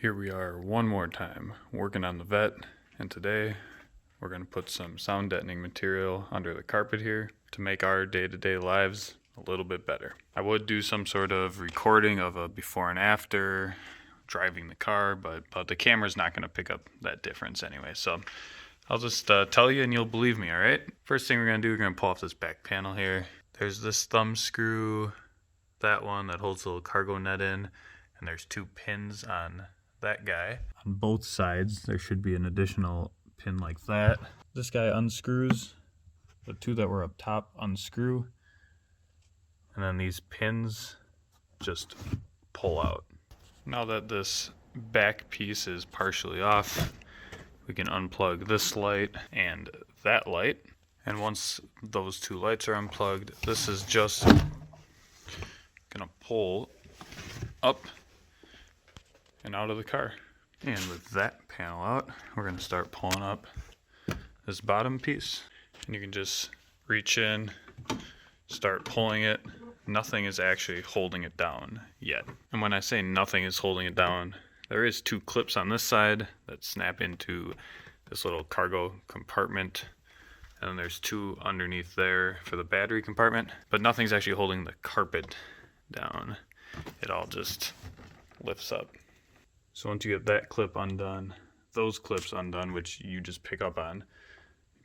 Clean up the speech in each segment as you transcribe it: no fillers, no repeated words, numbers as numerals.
Here we are one more time working on the vet, and today we're going to put some sound deadening material under the carpet here to make our day-to-day lives a little bit better. I would do some sort of recording of a before and after driving the car, but the camera's not going to pick up that difference anyway, so I'll just tell you and you'll believe me, alright? First thing we're going to do, we're going to pull off this back panel here. There's this thumb screw, that one that holds the little cargo net in, and there's two pins on that guy. On both sides there should be an additional pin like that. This guy unscrews, the two that were up top unscrew, and then these pins just pull out. Now that this back piece is partially off, we can unplug this light and that light, and once those two lights are unplugged, this is just gonna pull up and out of the car. And with that panel out, we're going to start pulling up this bottom piece, and you can just reach in, start pulling it. Nothing is actually holding it down yet. And when I say nothing is holding it down, there is two clips on this side that snap into this little cargo compartment, and then there's two underneath there for the battery compartment, but nothing's actually holding the carpet down. It all just lifts up. So once you get that clip undone, those clips undone, which you just pick up on,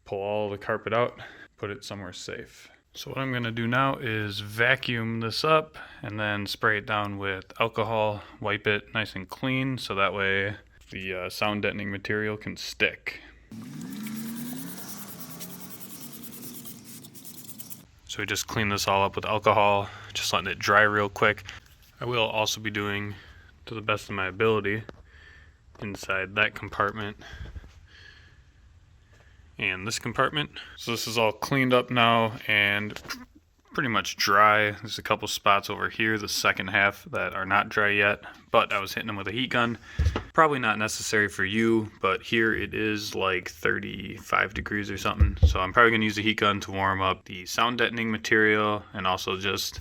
pull all the carpet out, put it somewhere safe. So what I'm going to do now is vacuum this up and then spray it down with alcohol, wipe it nice and clean so that way the sound deadening material can stick. So we just clean this all up with alcohol, just letting it dry real quick. I will also be doing, to the best of my ability, inside that compartment and this compartment. So this is all cleaned up now and pretty much dry. There's a couple spots over here, the second half, that are not dry yet, but I was hitting them with a heat gun. Probably not necessary for you, but here it is like 35 degrees or something. So I'm probably gonna use a heat gun to warm up the sound deadening material and also just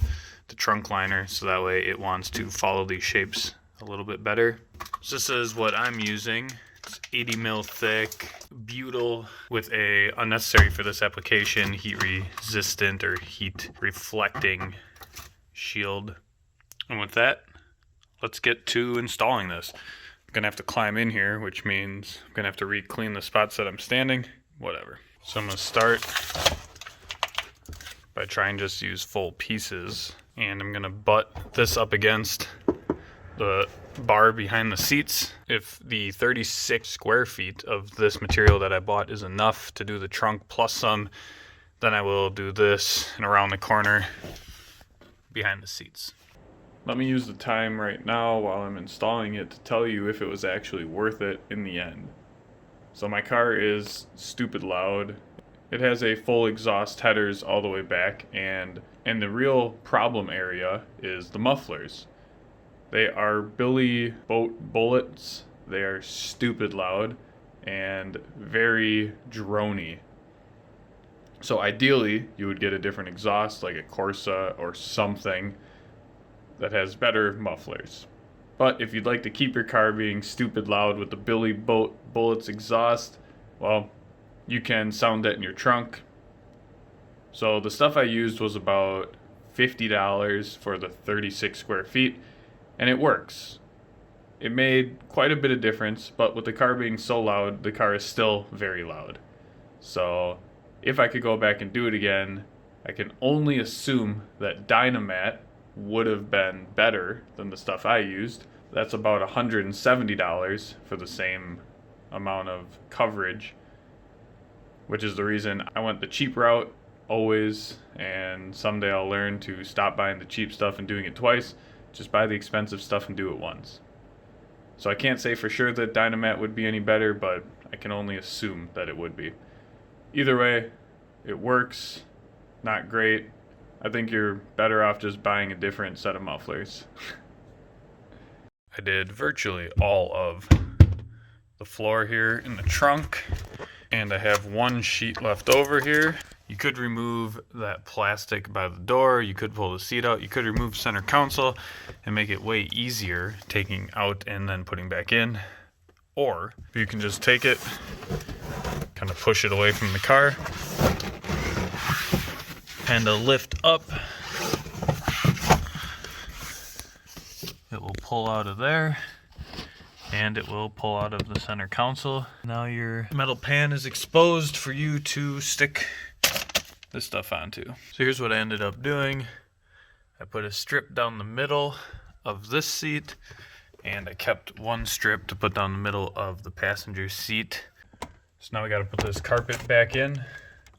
the trunk liner, so that way it wants to follow these shapes a little bit better. So this is what I'm using. It's 80 mil thick butyl with a, unnecessary for this application, heat resistant or heat reflecting shield. And with that, let's get to installing this. I'm gonna have to climb in here, which means I'm gonna have to re-clean the spots that I'm standing, whatever. So I'm gonna start by trying just to use full pieces, and I'm gonna butt this up against the bar behind the seats. If the 36 square feet of this material that I bought is enough to do the trunk plus some, then I will do this and around the corner behind the seats. Let me use the time right now while I'm installing it to tell you if it was actually worth it in the end. So my car is stupid loud. It has a full exhaust headers all the way back, and the real problem area is the mufflers. They are Billy boat bullets. They are stupid loud and very drony. So ideally, you would get a different exhaust like a Corsa or something that has better mufflers. But if you'd like to keep your car being stupid loud with the Billy boat bullets exhaust, well, you can sound that in your trunk. So the stuff I used was about $50 for the 36 square feet. And it works. It made quite a bit of difference, but with the car being so loud, the car is still very loud. So if I could go back and do it again, I can only assume that Dyna-mat would have been better than the stuff I used. That's about $170 for the same amount of coverage, which is the reason I went the cheap route always, and someday I'll learn to stop buying the cheap stuff and doing it twice. Just buy the expensive stuff and do it once. So I can't say for sure that Dyna-mat would be any better, but I can only assume that it would be. Either way, it works. Not great. I think you're better off just buying a different set of mufflers. I did virtually all of the floor here in the trunk, and I have one sheet left over here. You could remove that plastic by the door, you could pull the seat out, you could remove center console and make it way easier taking out and then putting back in. Or you can just take it, kind of push it away from the car, and lift up. It will pull out of there, and it will pull out of the center console. Now your metal pan is exposed for you to stick this stuff onto. So here's what I ended up doing. I put a strip down the middle of this seat, and I kept one strip to put down the middle of the passenger seat. So now we got to put this carpet back in,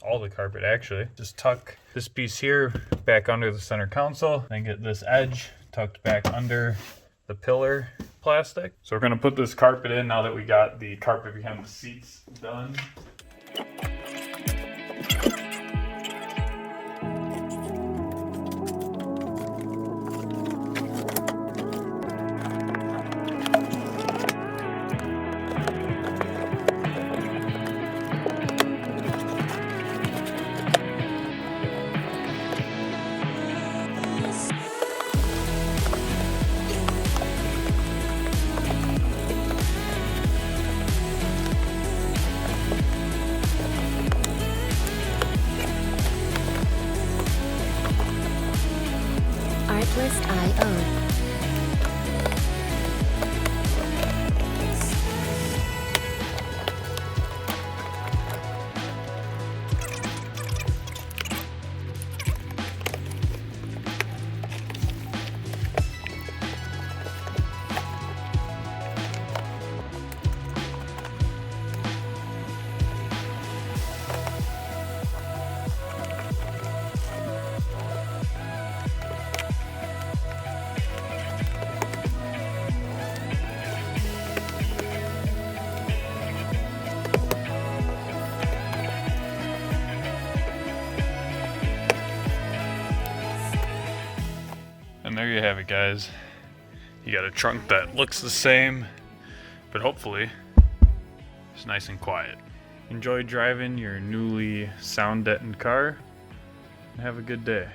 all the carpet actually. Just tuck this piece here back under the center console, then get this edge tucked back under the pillar plastic. So we're going to put this carpet in now that we got the carpet behind the seats done. Artlist.io. And there you have it, guys. You got a trunk that looks the same, but hopefully it's nice and quiet. Enjoy driving your newly sound deadened car, and have a good day.